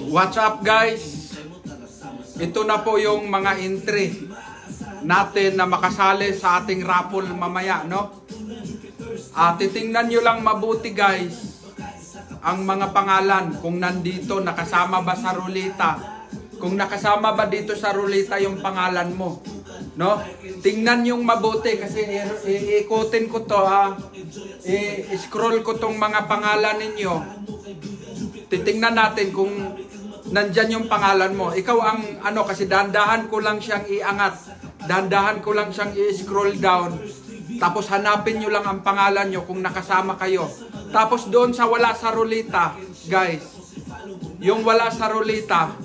What's up guys? Ito na po yung mga entry natin na makasali sa ating raffle mamaya, no? Titingnan nyo lang mabuti guys ang mga pangalan, kung nandito, nakasama ba sa ruleta. Kung nakasama ba dito sa ruleta yung pangalan mo, no? Tingnan yung mabuti kasi iikutin ko to, i-scroll ko tong mga pangalan ninyo. Titingnan natin kung nandyan yung pangalan mo. Ikaw ang kasi dandahan ko lang siyang iangat. Dandahan ko lang siyang i-scroll down. Tapos hanapin nyo lang ang pangalan nyo kung nakasama kayo. Tapos doon sa wala sa ruleta, guys, yung wala sa ruleta,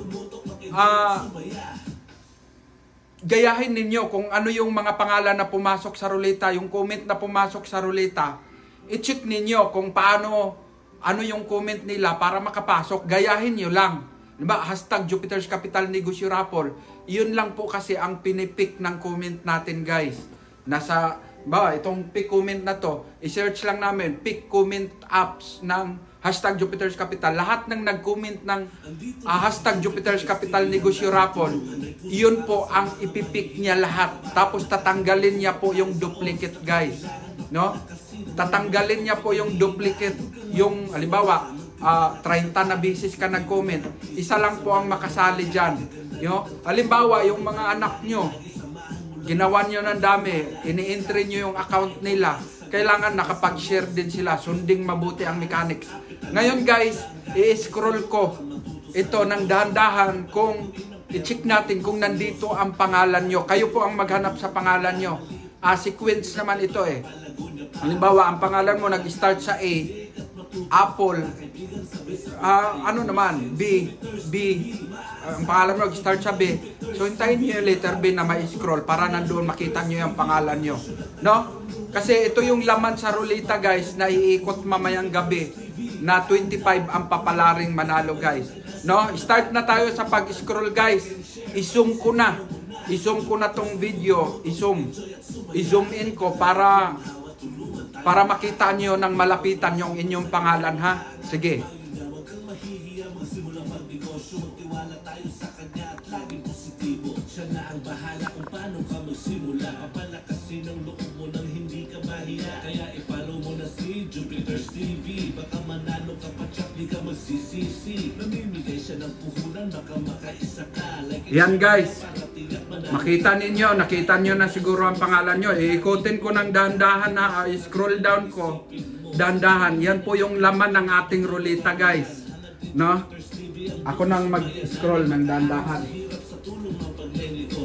gayahin ninyo kung ano yung mga pangalan na pumasok sa ruleta, yung comment na pumasok sa ruleta. I-check ninyo kung ano yung comment nila para makapasok. Gayahin nyo lang. Diba? Hashtag Jupiter's Capital Negosyo Raffle. Yun lang po kasi ang pinipick ng comment natin guys. Itong pick comment na to, i-search lang namin, pick comment apps ng hashtag Jupiter's Capital. Lahat ng nag-comment ng hashtag Jupiter's Capital Negosyo Raffle, yun po ang ipipick niya lahat. Tapos tatanggalin niya po yung duplicate guys. No? Tatanggalin niya po yung duplicate. Yung, halimbawa, 30 na beses ka nag-comment, isa lang po ang makasali dyan. Halimbawa, yung mga anak nyo, ginawa nyo ng dami, ini-entry nyo yung account nila, kailangan nakapag-share din sila, sunding mabuti ang mechanics. Ngayon guys, i-scroll ko ito ng dahan-dahan kung i-check natin kung nandito ang pangalan nyo. Kayo po ang maghanap sa pangalan nyo. Sequence naman ito eh. Halimbawa, ang pangalan mo nag-start sa A, Apple, B, ang pangalan mo nag-start sa B. So, hintayin nyo yung letter B na ma-scroll para nandoon makita nyo yung pangalan nyo. No? Kasi ito yung laman sa ruleta guys na iikot mamayang gabi na 25 ang papalaring manalo guys. No? Start na tayo sa pag-scroll guys. I-zoom ko na. I-zoom ko na tong video. I-zoom in ko para makita nyo ng malapitan yung inyong pangalan ha. Sige. Siya na ang bahala kung paano ka magsimula. Papalakasin ang loob mo nang hindi ka mahiya. Kaya i-follow mo na si Jupiter's TV. Baka manalo ka pa tsak, di ka magsisisi. Namimigay siya ng puhunan, baka makaisa ka. Yan guys, nakita nyo na siguro ang pangalan nyo. Iikutin ko ng dahan-dahan na scroll down ko. Dahan-dahan, yan po yung laman ng ating ruleta guys. No? Ako nang mag-scroll ng dahan-dahan.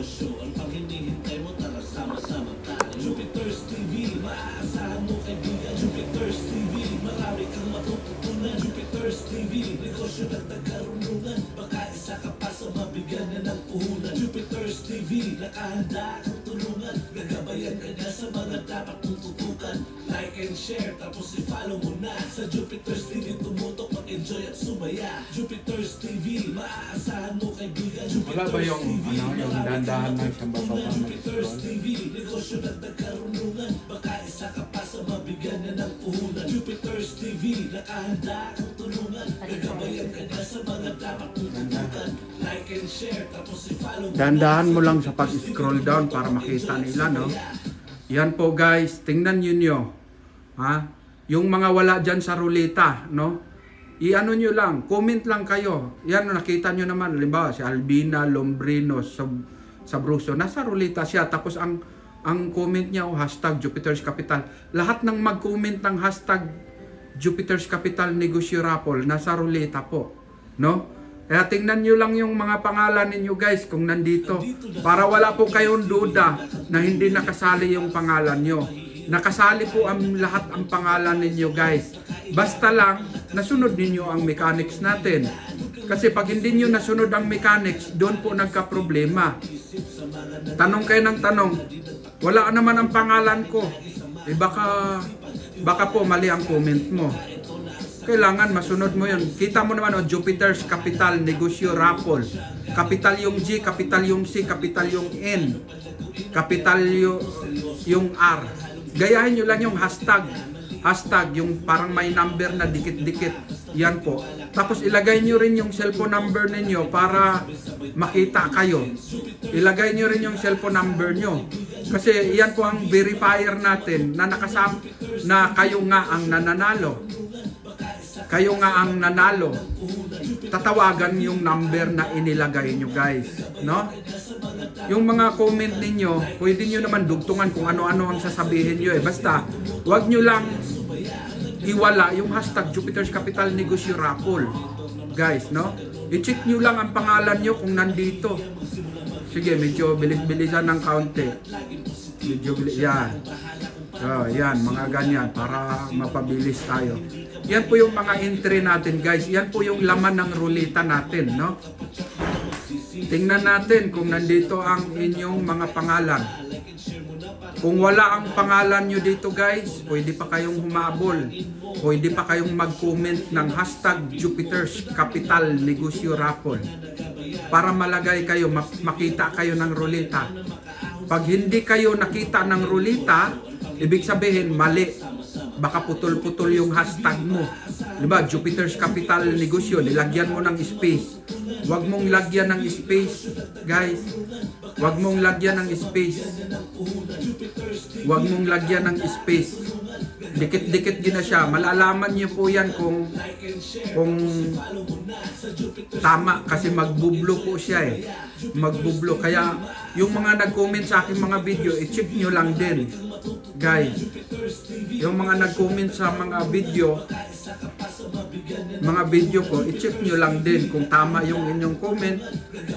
Ang panghinihintay mo, tara sama-sama tayo. Jupiter's TV, maaasahan mo kaibigan. Jupiter's TV, marami kang matututunan. Jupiter's TV, negosyo ng nagkarunungan. Baka isa ka pa sa mabigyan na ng puhunan. Jupiter's TV, nakahanda kang tulungan. Gagabayan ka na sa mga dapat mong tutukan. Like and share, tapos i-follow mo na. Sa Jupiter's TV, tumutok, mag-enjoy at sumaya. Jupiter's TV, maaasahan mo kaibigan. Wala ba yung dandahan ng isang bababa ng Jupiter's TV, negosyo ng nagkarunungan. Baka isa ka pa sa mabigyan na ng puhunan. Jupiter's TV, nakahanda kang tulungan. Gagabayan ka na sa mga dapat tututukan. Like and share, tapos i-follow mo. Dandahan mo lang sa pag-scroll down para makita nila, no? Yan po guys, tingnan nyo. Yung mga wala dyan sa ruleta, no? I-ano nyo lang, comment lang kayo. Yan, nakita nyo naman, halimbawa, si Albina Lombrino sa Bruso, nasa ruleta siya. Tapos ang comment niya, hashtag Jupiter's Capital. Lahat ng mag-comment ng hashtag Jupiter's Capital Negosyo Raffle, nasa ruleta po. No? Kaya tingnan nyo lang yung mga pangalan ninyo guys kung nandito. Para wala po kayong duda na hindi nakasali yung pangalan nyo. Nakasali po lahat ang pangalan ninyo guys. Basta lang, nasunod ninyo ang mechanics natin. Kasi pag hindi nyo nasunod ang mechanics, doon po nagka-problema. Tanong kayo ng tanong, wala naman ang pangalan ko. Baka po mali ang comment mo. Kailangan masunod mo yun. Kita mo naman, Jupiter's Capital Negosyo Raffle. Capital yung G, capital yung C, capital yung N, capital yung R. Gayahin nyo lang yung hashtag hashtag, yung parang may number na dikit-dikit. Yan po. Tapos ilagay nyo rin yung cellphone number ninyo para makita kayo. Ilagay nyo rin yung cellphone number nyo. Kasi yan po ang verifier natin na nakasama na kayo nga ang nananalo. Kayo nga ang nanalo. Tatawagan yung number na inilagay nyo, guys. No? Yung mga comment ninyo, pwede nyo naman dugtungan kung ano-ano ang sasabihin nyo. Basta, wag nyo lang iwala yung hashtag Jupiter's Capital Negosyo Raffle. Guys, no? I-check nyo lang ang pangalan nyo kung nandito. Sige, medyo bilis-bilisan ng kaunti. Medyo bilis. Yan. So, yan, mga ganyan para mapabilis tayo. Yan po yung mga entry natin, guys. Yan po yung laman ng ruleta natin, no? Tingnan natin kung nandito ang inyong mga pangalan. Kung wala ang pangalan nyo dito, guys, pwede pa kayong humabol. Pwede pa kayong mag-comment ng hashtag Jupiter's Capital Negosyo Raffle para malagay kayo, makita kayo ng ruleta. Pag hindi kayo nakita ng ruleta, ibig sabihin mali. Baka putol-putol yung hashtag mo. Diba? Jupiter's Capital Negosyo, nilagyan mo ng space. Huwag mong lagyan ng space, guys. Huwag mong lagyan ng space. Huwag mong lagyan ng space. Dikit-dikit din na siya. Malalaman niyo po yan kung tama kasi magbublo po siya eh. Magbublo. Kaya yung mga nag-comment sa aking mga video, i-check nyo lang din, guys. Yung mga nag-comment sa mga video ko, i-check nyo lang din kung tama yung inyong comment.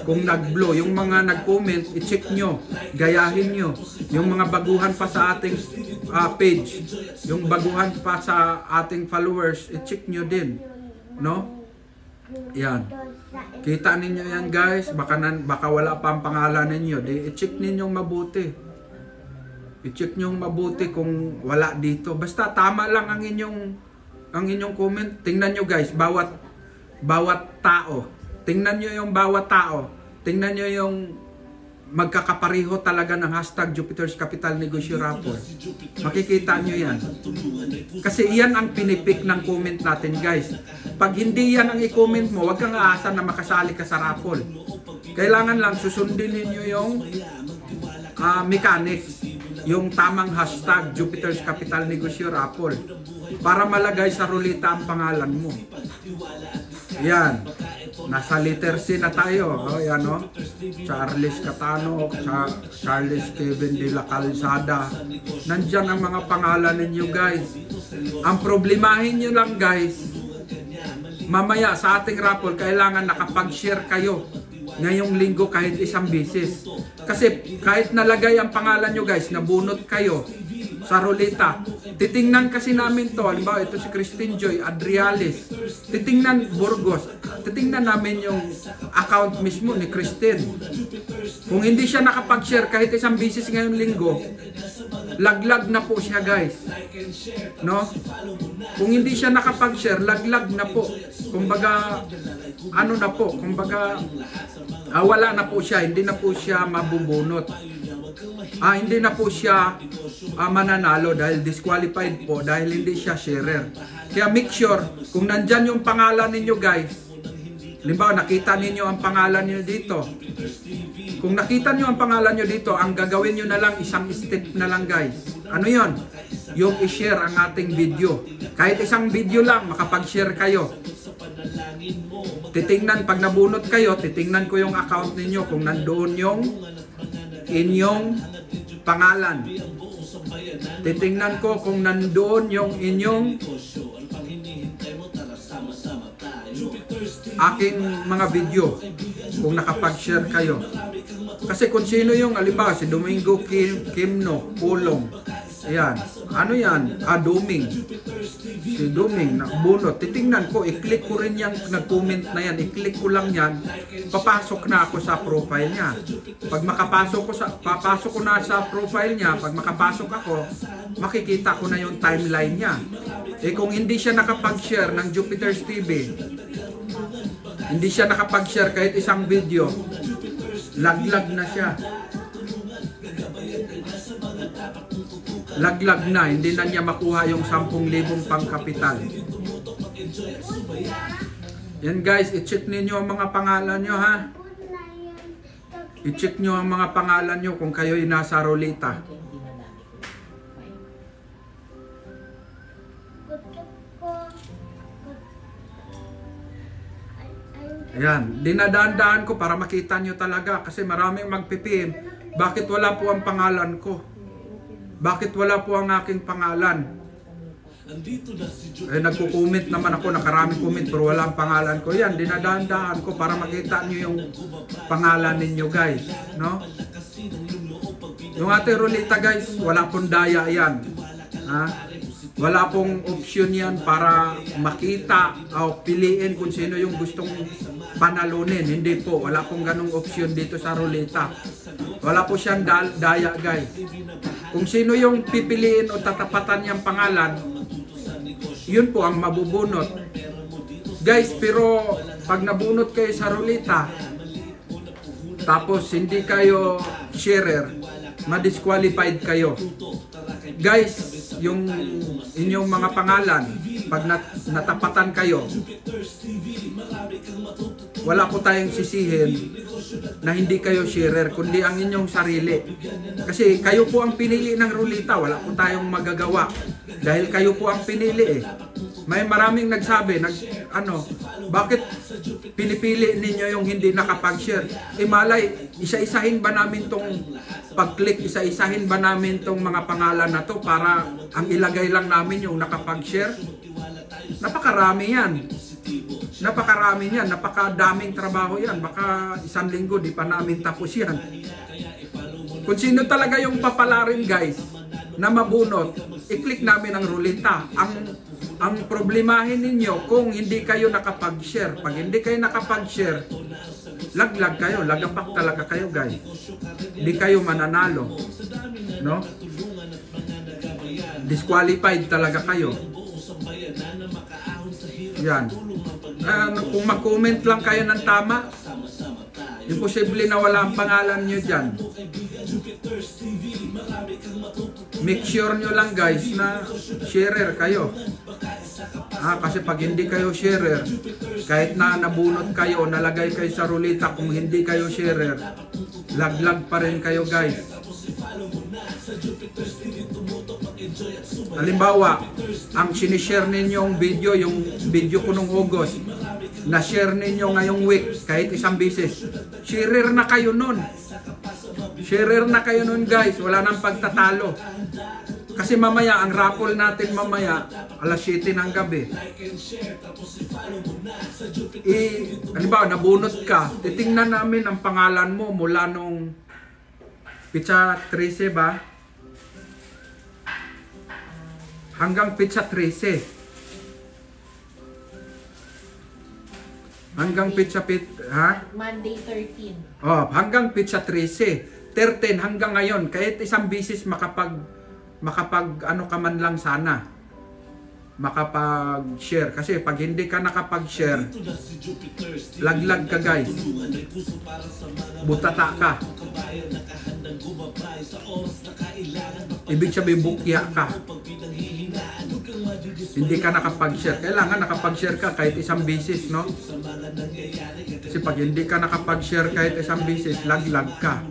Kung nag-blow, yung mga nag-comment, i-check nyo, gayahin nyo. Yung mga baguhan pa sa ating page, yung baguhan pa sa ating followers, i-check nyo din, no? Yan. Kita ninyo yan, guys. Baka wala pa ang pangalan ninyo. I-check ninyong mabuti. I-check nyo mabuti kung wala dito. Basta tama lang ang inyong comment. Tingnan nyo, guys, bawat tao. Tingnan nyo yung bawat tao. Tingnan nyo yung magkakapareho talaga ng hashtag Jupiter's Capital Negosyo Raffle. Makikita nyo yan. Kasi iyan ang pinipik ng comment natin, guys. Pag hindi yan ang i-comment mo, huwag kang aasa na makasali ka sa raffle. Kailangan lang susundin ninyo yung mechanics. Yung tamang hashtag Jupiter's Capital Negosyo Raffle para malagay sa ruleta ang pangalan mo. Yan. Nasa letter C na tayo. Oh, yan, oh. Charles Catano, Charles Steven de la Calzada. Nandyan ang mga pangalan ninyo, guys. Ang problemahin nyo lang, guys, mamaya sa ating raffle, kailangan nakapag-share kayo ngayong linggo kahit isang beses. Kasi kahit nalagay ang pangalan nyo, guys, nabunot kayo sa ruleta. Titingnan kasi namin to. Halimbawa, ito si Christine Joy Adriales. Titingnan Burgos. Titingnan namin yung account mismo ni Christine. Kung hindi siya nakapag-share kahit isang beses ngayong linggo, laglag na po siya, guys. No? Kung hindi siya nakapag-share, laglag na po. Kumbaga, ano na po? Kumbaga, wala na po siya. Hindi na po siya mabubunot. Hindi na po siya mananalo dahil disqualified po dahil hindi siya sharer. Kaya make sure kung nandyan yung pangalan ninyo, guys. Halimbawa, nakita ninyo ang pangalan niyo dito. Kung nakita niyo ang pangalan niyo dito, ang gagawin niyo na lang isang step na lang, guys. Ano yon? Yung i-share ang ating video. Kahit isang video lang, makapag-share kayo. Titingnan, pag nabunot kayo, titingnan ko yung account ninyo kung nandoon yung inyong pangalan. Titingnan ko kung nandoon yung inyong aking mga video kung nakapag-share kayo. Kasi kung sino yung, halimbawa, si Domingo Kimno, Pulong. Ayan. Ano yan? Doming. Si Doming, nakabunot. Titingnan ko, i-click ko rin yung nag-comment na yan. I-click ko lang yan. Papasok na ako sa profile niya. Pag papasok ko na sa profile niya, pag makapasok ako, makikita ko na yung timeline niya. Kung hindi siya nakapag-share ng Jupiter's TV, hindi siya nakapag-share kahit isang video, laglag na siya. laglag na, hindi na niya makuha yung 10,000 pang kapital. Yan guys, i-check ninyo ang mga pangalan nyo ha. I-check nyo ang mga pangalan nyo kung kayo'y nasa ruleta. Ayan, dinadaan-daan ko para makita nyo talaga kasi maraming magpipim. Bakit wala po ang pangalan ko? Bakit wala po ang aking pangalan? Eh, nagko-comment naman ako, nakaraming comment pero wala ang pangalan ko. Yan, dinadaan-daan ko para makita nyo yung pangalan ninyo guys, no? Yung ating ruleta guys, wala pong daya yan. Ha? Wala pong option yan para makita o piliin kung sino yung gustong panalunin. Hindi po, wala pong ganong option dito sa ruleta. Wala po siyang daya guys. Kung sino yung pipiliin o tatapatan niyang pangalan, yun po ang mabubunot. Guys, pero pag nabunot kayo sa ruleta, tapos hindi kayo sharer, ma-disqualified kayo. Guys, yung inyong mga pangalan, pag natapatan kayo, wala po tayong sisihin na hindi kayo sharer, kundi ang inyong sarili. Kasi kayo po ang pinili ng ruleta, wala po tayong magagawa. Dahil kayo po ang pinili eh. May maraming nagsabi, bakit pinipili ninyo yung hindi nakapag-share? Malay, isa-isahin ba namin tong pag-click, isa-isahin ba namin tong mga pangalan na to para ang ilagay lang namin yung nakapag-share? Napakarami yan. Napakarami yan. Napakadaming trabaho yan. Baka 1 linggo, di pa namin tapos yan. Kung sino talaga yung papalarin guys, na mabunot, i-click namin ang ruleta. Ang problemahin ninyo kung hindi kayo nakapag-share. Pag hindi kayo nakapag-share, laglag kayo, lagapak talaga kayo guys. Hindi kayo mananalo. No? Disqualified talaga kayo. Yan. Kung mag-comment lang kayo ng tama, imposible na wala ang pangalan nyo dyan. Make sure nyo lang guys na sharer kayo. Kasi pag hindi kayo sharer, kahit na nabunot kayo, nalagay kayo sa ruleta, kung hindi kayo sharer, laglag pa rin kayo guys. Halimbawa, ang sinishare ninyong video, yung video ko nung August, na-share ninyo ngayong week, kahit 1 beses, sharer na kayo nun. Sharer na kayo nun guys, wala nang pagtatalo. Kasi mamaya, ang raffle natin mamaya, alas 7 ng gabi. Halimbawa, nabunot ka, titingnan namin ang pangalan mo mula nung pizza 13 ba? Hanggang pizza 13. Hanggang Monday 13. Hanggang pizza 13. 13 hanggang ngayon, kahit 1 beses makapag ano ka man lang sana. Makapag-share. Kasi pag hindi ka nakapag-share, laglag ka guys. Butata ka. Ibig sabihin bukya ka. Hindi ka nakapag-share. Kailangan nakapag-share ka kahit 1 beses, no? Kasi pag hindi ka nakapag-share kahit 1 beses, laglag ka.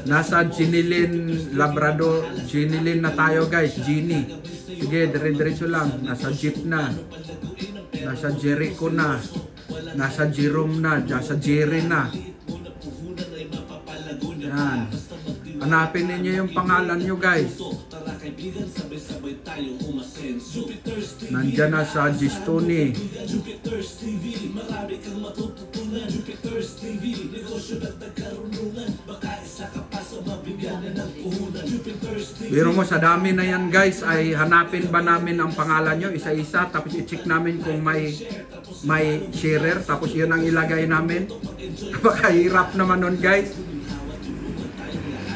Nasa Ginilin Labrador, Ginilin na tayo guys, Gini. Sige, dire-diretso lang. Nasa Jeep na. Nasa Jericho na. Nasa Jerome na. Nasa Jerry na. Yan. Hanapin ninyo yung pangalan nyo guys. Nandyan na sa Gistoni. Biro mo, sa dami na yan guys, ay hanapin ba namin ang pangalan nyo isa-isa, tapos i-check namin kung may sharer, tapos yun ang ilagay namin. Napakahirap naman nun guys.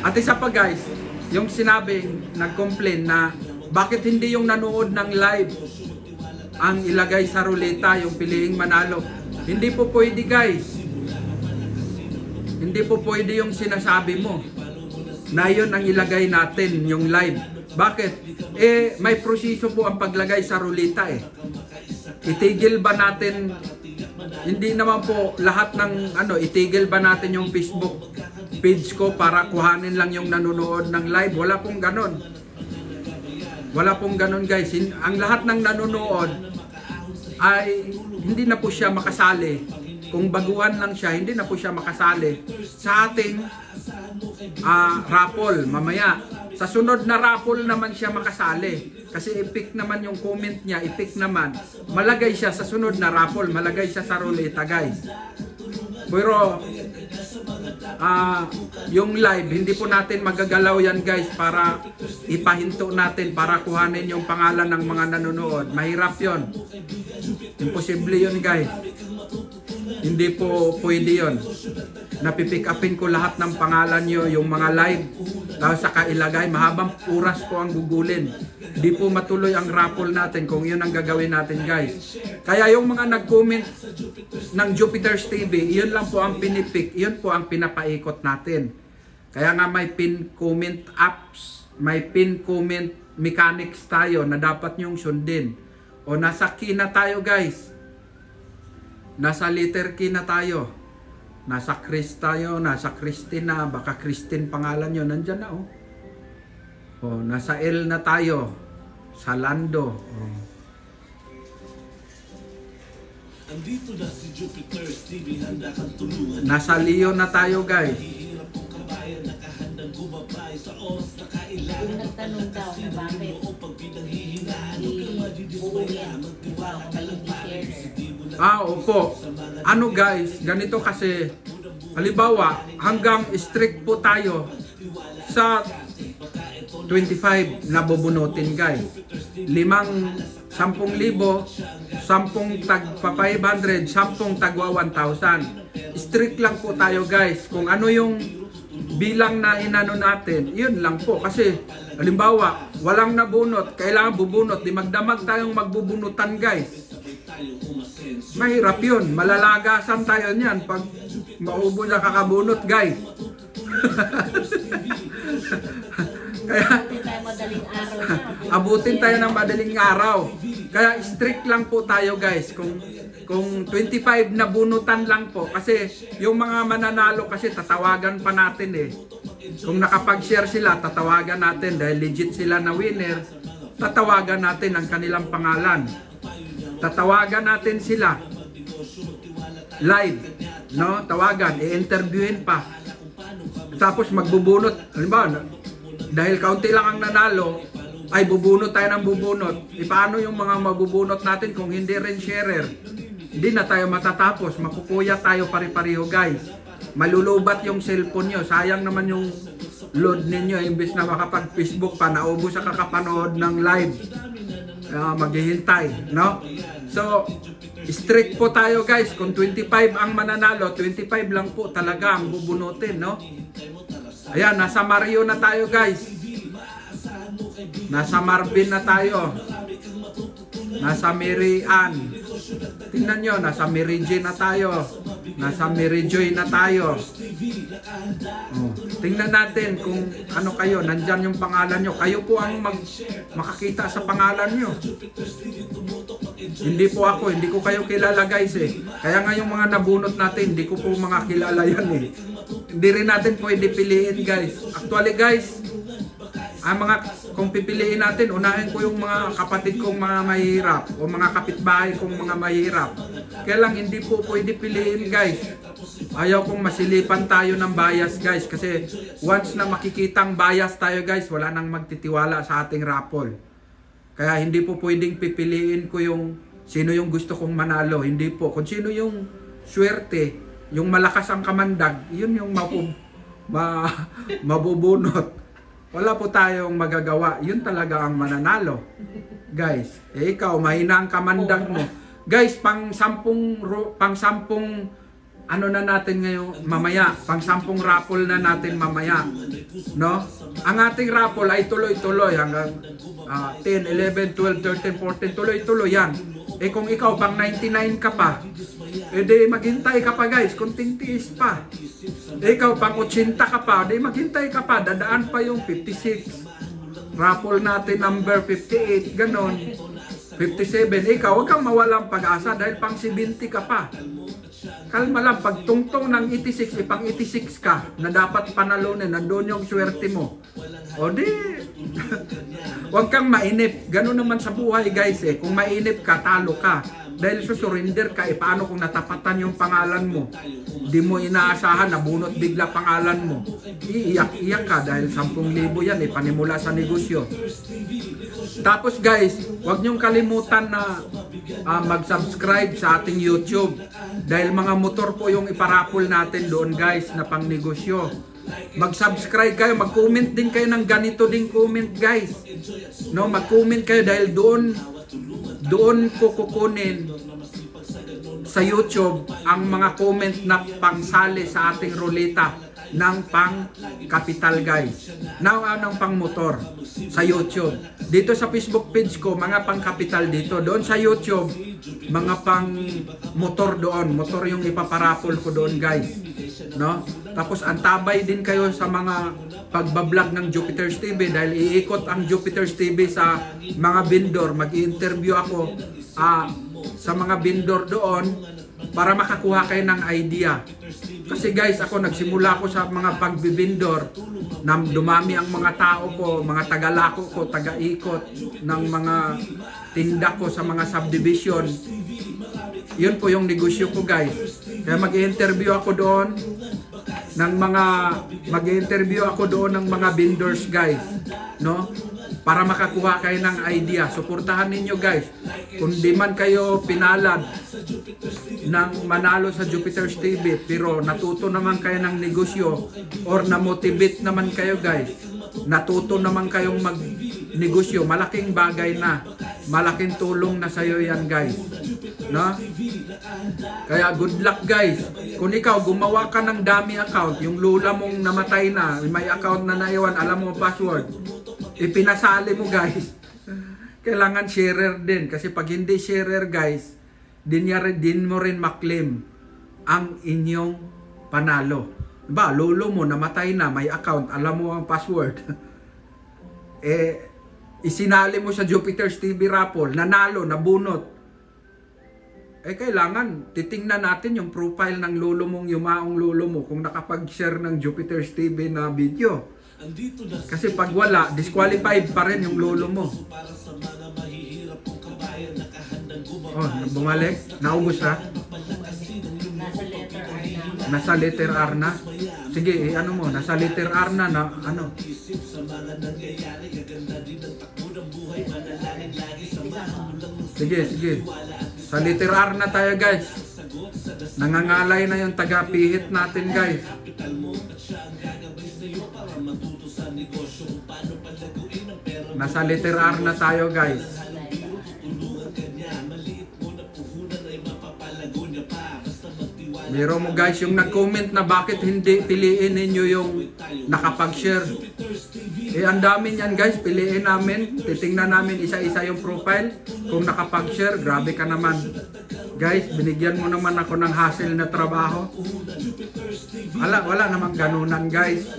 At isa pa guys, yung sinabing, nag-complain na bakit hindi yung nanood ng live ang ilagay sa ruleta, yung piliing manalo. Hindi po pwede guys. Hindi po pwede yung sinasabi mo. na yun ang ilagay natin, yung live. Bakit? May proseso po ang paglagay sa ruleta eh. Itigil ba natin, hindi naman po lahat ng itigil ba natin yung Facebook page ko para kuhanin lang yung nanonood ng live? Wala pong ganon. Wala pong ganon guys. Ang lahat ng nanonood ay hindi na po siya makasali. Kung baguhan lang siya, hindi na po siya makasali sa ating raffle mamaya. Sa sunod na raffle naman siya makasali. Kasi i-pick naman yung comment niya, i-pick naman. Malagay siya sa sunod na raffle, malagay siya sa ruleta guys. Pero yung live, hindi po natin magagalaw yan guys para ipahinto natin, para kuhanin yung pangalan ng mga nanonood. Mahirap yon. Imposible yon guys. Hindi po pwede yon. Napipick upin ko lahat ng pangalan nyo, yung mga live. Tapos saka ilagay, mahabang oras po ang gugulin. Hindi po matuloy ang raffle natin kung yun ang gagawin natin guys. Kaya yung mga nag-comment ng Jupiter's TV, yun lang po ang pinipick, yun po ang pinapaikot natin. Kaya nga may pin comment apps, may pin comment mechanics tayo na dapat nyong sundin. O nasa key na tayo guys. Nasa letter key na tayo. Nasa Chris tayo, nasa Christina, baka Christine pangalan nyo, nandyan na oh. O, nasa L na tayo. Sa Lando. Oh. Andito na si Jupiter's TV, handa kang tulungan. Nasa Leo na tayo guys. Hihirap kong kabayan, nakahandang gumabay sa oras na kailangan. Yung nagtanong daw na bakit magtiwala ka lang Opo. Ano guys, ganito kasi, halimbawa, hanggang strict po tayo sa 25 na bubunutin guys. 10,000, 10 tag pa 500, 10 tagwa 1,000. Strict lang po tayo guys. Kung ano yung bilang na inano natin, yun lang po. Kasi, halimbawa, walang nabunot, kailangan bubunot. Di magdamag tayong magbubunutan guys. Mahirap yun. Malalagasan tayo niyan pag maubo na kakabunot guys. Kaya abutin tayo ng madaling araw. Kaya strict lang po tayo guys. Kung 25 na bunutan lang po. Kasi yung mga mananalo kasi tatawagan pa natin eh. Kung nakapag-share sila, tatawagan natin dahil legit sila na winner. Tatawagan natin ang kanilang pangalan. Tatawagan natin sila live, no? Tawagan, i-interviewin pa. Tapos magbubunot. Halimbawa, dahil kaunti lang ang nanalo, ay bubunot tayo ng bubunot. Paano yung mga mabubunot natin kung hindi rin sharer? Hindi na tayo matatapos. Makukuya tayo pare-pareho guys. Malulubat yung cellphone nyo. Sayang naman yung load ninyo. Imbes na makapag-Facebook pa, naubos sa kakapanood ng live. Maghihintay, no? So, strict po tayo guys. Kung 25 ang mananalo, 25 lang po talaga ang bubunutin, no? Ayan, nasa Mario na tayo guys. Nasa Marvin na tayo. Nasa Mary Ann. Tingnan nyo, nasa Mary Jane na tayo. Nasa Mary Joy na tayo. Tingnan natin kung ano kayo. Nandyan yung pangalan nyo. Kayo po ang makakita sa pangalan nyo. Hindi po ako. Hindi ko kayo kilala guys eh. Kaya nga yung mga nabunot natin, hindi ko po mga kilala yan eh. Hindi rin natin pwede piliin guys. Actually guys, kung pipiliin natin, unahin ko yung mga kapatid kong mga mahirap o mga kapitbahay kong mga mahirap. Kaya lang hindi po pwede piliin guys. Ayaw kong masilipan tayo ng bias guys. Kasi once na makikitang bias tayo guys, wala nang magtitiwala sa ating raffle. Kaya hindi po pwedeng pipiliin ko yung sino yung gusto kong manalo. Hindi po. Kung sino yung swerte, yung malakas ang kamandag, yun yung mabubunot. Wala po tayong magagawa. Yun talaga ang mananalo. Guys, ikaw, mahina ang kamandag mo. Guys, pang sampung ano na natin ngayon mamaya. Pang 10 raffle na natin mamaya. No? Ang ating raffle ay tuloy-tuloy hanggang 10, 11, 12, 13, 14, tuloy-tuloy yan. Kung ikaw pang 99 ka pa, Eh di maghintay ka pa guys, kunting tiis pa. Ikaw pang 80 ka pa, di maghintay ka pa, dadaan pa yung 56. Raffle natin number 58, ganon. 57, ikaw huwag kang mawalang pag-asa dahil pang 70 ka pa. Kalma lang, pag tungtong ng 86, pang 86 ka na dapat panalunin, nandun yung swerte mo. O di, huwag kang mainip. Ganun naman sa buhay guys eh. Kung mainip ka, talo ka. Dahil susurrender ka, paano kung natapatan yung pangalan mo? Di mo inaasahan, nabunot bigla pangalan mo. Iiyak-iyak ka dahil 10,000 yan, panimula sa negosyo. Tapos guys, huwag niyong kalimutan na mag-subscribe sa ating YouTube. Dahil mga motor po yung iparapol natin doon guys na pang negosyo. Mag-subscribe kayo, mag-comment din kayo ng ganito ding comment guys. No, mag-comment kayo dahil doon ko kukunin sa YouTube ang mga comment na pangsali sa ating ruleta ng pang capital guys. Ng pang motor sa YouTube. Dito sa Facebook page ko, mga pang capital dito. Doon sa YouTube, mga pang motor doon. Motor yung ipaparapol ko doon guys. No? Tapos antabay din kayo sa mga pagbablog ng Jupiter's TV dahil iikot ang Jupiter's TV sa mga vendor. Mag-i-interview ako sa mga vendor doon para makakuha kayo ng idea. Kasi guys, ako nagsimula ako sa mga pagbibindor na dumami ang mga tao ko, mga tagalako ko, taga-ikot ng mga tinda ko sa mga subdivision. Yun po yung negosyo ko guys. Kaya mag-i-interview ako doon ng mga vendors guys, no? Para makakuha kayo ng idea. Suportahan ninyo guys. Kung di man kayo pinalad ng manalo sa Jupiter's TV, pero natuto naman kayo ng negosyo or na-motivate naman kayo guys, natuto naman kayong mag-negosyo, malaking bagay na, malaking tulong na sa'yo yan guys, no? Kaya good luck guys. Kung ikaw gumawa ka ng dummy account, yung lula mong namatay na, may account na naiwan, alam mo password, ipinasali mo guys. Kailangan sharer din, kasi pag hindi sharer guys, din mo rin maklaim ang inyong panalo. Diba, lolo mo namatay na, may account, alam mo ang password. Isinali mo sa Jupiter's TV raffle, nanalo, nabunot. Kailangan titingnan natin yung profile ng lolo mong, yumaong lolo mo, kung nakapag-share ng Jupiter's TV na video. Kasi pag wala, disqualified pa rin yung lolo mo. Oh, bumalik? Naubos na? Nasa letter R na? Sige, ano mo, nasa letter R na ano? Sige. Sa letter R na tayo guys. Nangangalay na yung taga-pihit natin guys. Nasa letter R na tayo guys. Meron mo guys yung nag-comment na bakit hindi piliin ninyo yung nakapag-share. Ang dami niyan guys, piliin namin, titingnan namin isa-isa yung profile. Kung nakapag-share, grabe ka naman. Guys, binigyan mo naman ako ng hassle na trabaho. Wala namang ganunan guys.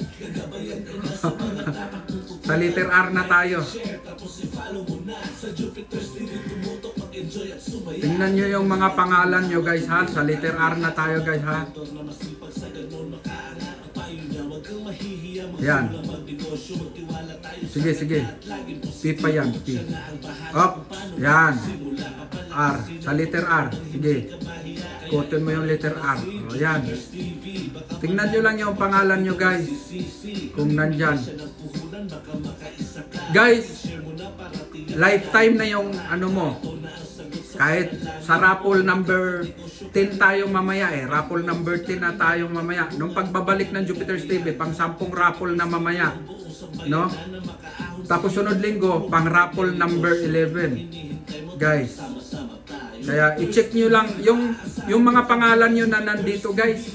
Sa letter R na tayo. Tingnan nyo yung mga pangalan nyo guys ha. Sa letter R na tayo guys ha. Yan. Sige. P pa yan. P. Up. Yan. R. Sa letter R. Sige. Kutin mo yung letter R. O yan. Tingnan nyo lang yung pangalan nyo guys. Kung nandyan. Guys, lifetime na yung ano mo. Kahit sa raffle number 10 tayong mamaya raffle number 10 na tayong mamaya. Nung pagbabalik ng Jupiter's TV, pang 10 raffle na mamaya. No? Tapos sunod linggo, pang raffle number 11. Guys. Kaya i-check nyo lang yung mga pangalan nyo na nandito guys.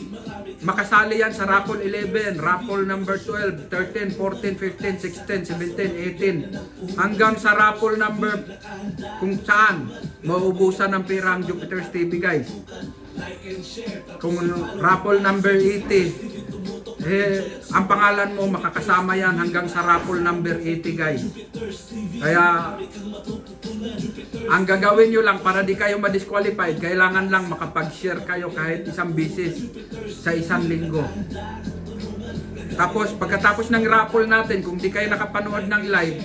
Makasali yan sa raffle 11, raffle number 12, 13, 14, 15, 16, 17, 18. Hanggang sa raffle number kung saan mauubusan ng pera ang Jupiter's TV guys. Kung raffle number 80, ang pangalan mo makakasama yan hanggang sa raffle number 80 guys. Kaya ang gagawin nyo lang para di kayo ma-disqualified, kailangan lang makapag-share kayo kahit isang bisis sa isang linggo. Tapos pagkatapos ng raffle natin, kung di kayo nakapanood ng live,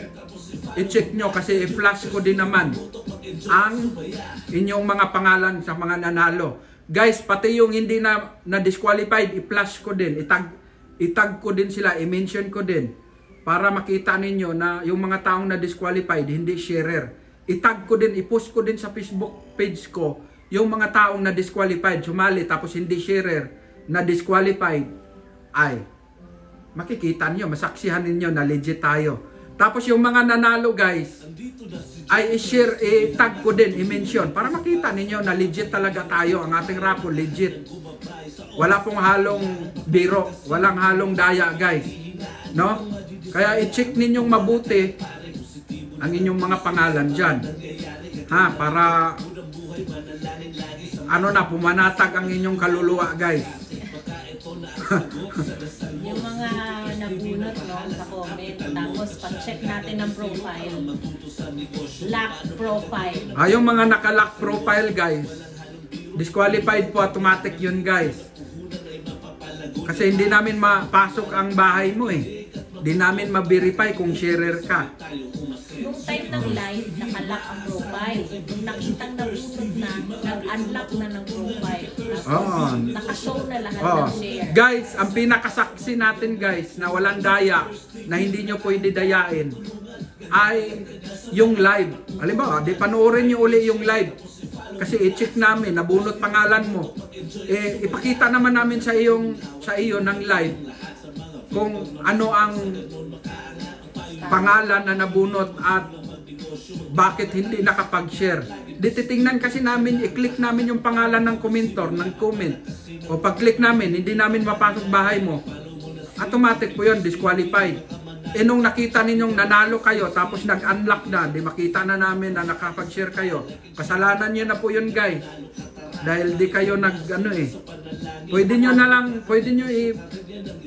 i-check nyo kasi i-flash ko din naman ang inyong mga pangalan sa mga nanalo. Guys, pati yung hindi na disqualified, i-flash ko din, itag ko din sila, i-mention ko din para makita ninyo na yung mga taong na disqualified, hindi sharer. Itag ko din, i-post ko din sa Facebook page ko yung mga taong na disqualified, sumali tapos hindi sharer, na disqualified, ay makikita niyo, masaksihan ninyo na legit tayo. Tapos yung mga nanalo guys, ay i-share, i-tag ko din, i-mention para makita ninyo na legit talaga tayo, ang ating raffle legit. Wala pong halong biro, walang halong daya guys, no? Kaya i-check ninyong mabuti ang inyong mga pangalan dyan, ha, para ano na, pumanatag ang inyong kaluluwa guys. Yung mga nabunot no, sa comment, tapos pag-check natin ang profile, lock profile. Yung mga naka-lock profile guys, disqualified po, automatic yun guys. Kasi hindi namin mapasok ang bahay mo eh. Hindi namin ma-verify kung sharer ka. Nung time ng live, nakalock ang profile. Nung nakitang nabunot na, nag-unlock na ng profile. Tapos, nakashow na lahat ng share. Guys, ang pinakasaksi natin guys, na walang daya, na hindi nyo pwede dayain, ay yung live. Halimbawa, di panoorin nyo uli yung live. Kasi i-check namin, nabunot pangalan mo. Ipakita naman namin sa iyo ng live kung ano ang pangalan na nabunot at bakit hindi nakapag-share. Titingnan kasi namin, i-click namin yung pangalan ng commentor, ng comment. O pag-click namin, hindi namin mapasok bahay mo. Automatic po yun, disqualified. Nung nakita ninyong nanalo kayo, tapos nag-unlock na, di makita na namin na nakapag-share kayo. Kasalanan nyo na po yun guys. Dahil di kayo pwede nyo na lang, pwede nyo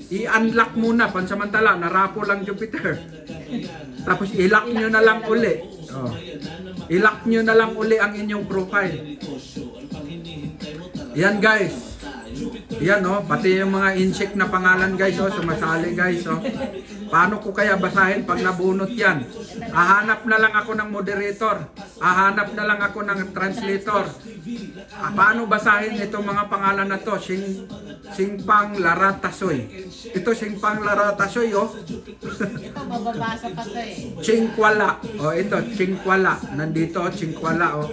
i-unlock muna pansamantala, narapo lang Jupiter. Tapos i-lock nyo na lang uli. I-lock nyo na lang uli ang inyong profile. Yan guys. Yan pati yung mga in-check na pangalan guys, sumasali guys. Paano ko kaya basahin pag nabunot yan? Hahanap na lang ako ng moderator. Hahanap na lang ako ng translator. Paano basahin itong mga pangalan na to? Singpang Laratasoy. Ito Singpang Laratasoy Ito, mababasa pa to eh. Chingkwala. Ito, Chingkwala. Nandito, Chingkwala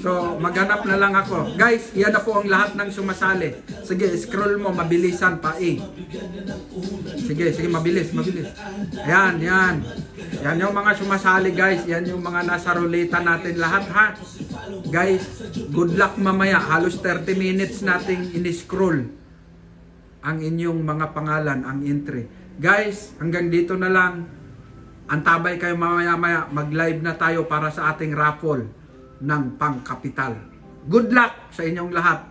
So, maghanap na lang ako. Guys, yan na po ang lahat ng sumasali. Sige, scroll mo, mabilisan pa Sige, mabilis. Yan. Yan yung mga sumasali guys. Yan yung mga nasa ruleta natin lahat ha. Guys, good luck mamaya. Halos 30 minutes nating in-scroll ang inyong mga pangalan, ang entry. Guys, hanggang dito na lang. Antabay kayo mamaya-maya. Mag-live na tayo para sa ating raffle ng pangkapital. Good luck sa inyong lahat.